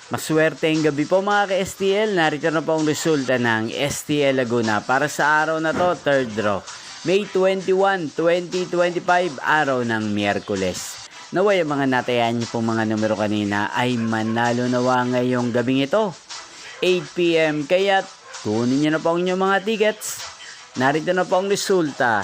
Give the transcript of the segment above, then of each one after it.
Maswerteng gabi po mga ka-STL. Narito na po ang resulta ng STL Laguna para sa araw na to, third draw. May 21, 2025, araw ng Miyerkules. Naway ang mga natayan niyo pong mga numero kanina ay manalo nawa ngayong gabing ito. 8 PM, kaya kunin niyo na po ang inyong mga tickets. Narito na po ang resulta.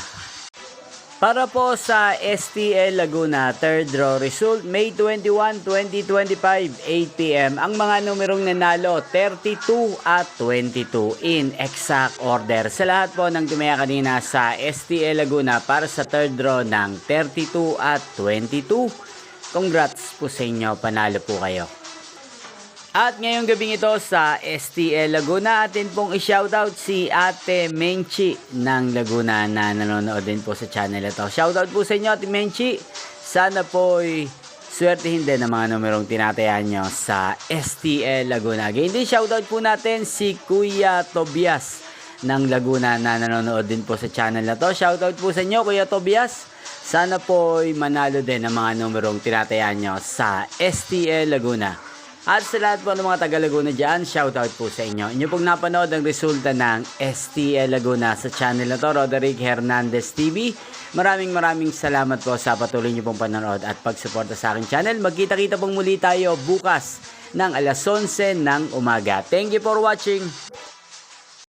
Para po sa STL Laguna, third draw result, May 21, 2025, 8 PM. Ang mga numerong nanalo, 32 at 22 in exact order. Sa lahat po ng tumaya kanina sa STL Laguna para sa third draw ng 32 at 22. Congrats po sa inyo, panalo po kayo. At ngayong gabing ito sa STL Laguna, atin pong i-shoutout si Ate Menchi ng Laguna na nanonood din po sa channel ito. Shoutout po sa inyo, Ate Menchi. Sana po'y swertihin din ang mga numerong tinatayan nyo sa STL Laguna. Ganyan din, shoutout po natin si Kuya Tobias ng Laguna na nanonood din po sa channel na to. Shoutout po sa inyo, Kuya Tobias. Sana po'y manalo din ang mga numerong tinatayan nyo sa STL Laguna. At sa lahat po ng mga taga Laguna dyan, shoutout po sa inyo. Inyo pong napanood ang resulta ng STL Laguna sa channel na to, Roderick Hernandez TV. Maraming salamat po sa patuloy nyo pong panonood at pagsuporta sa aking channel. Magkita-kita pong muli tayo bukas ng alas 11 ng umaga. Thank you for watching.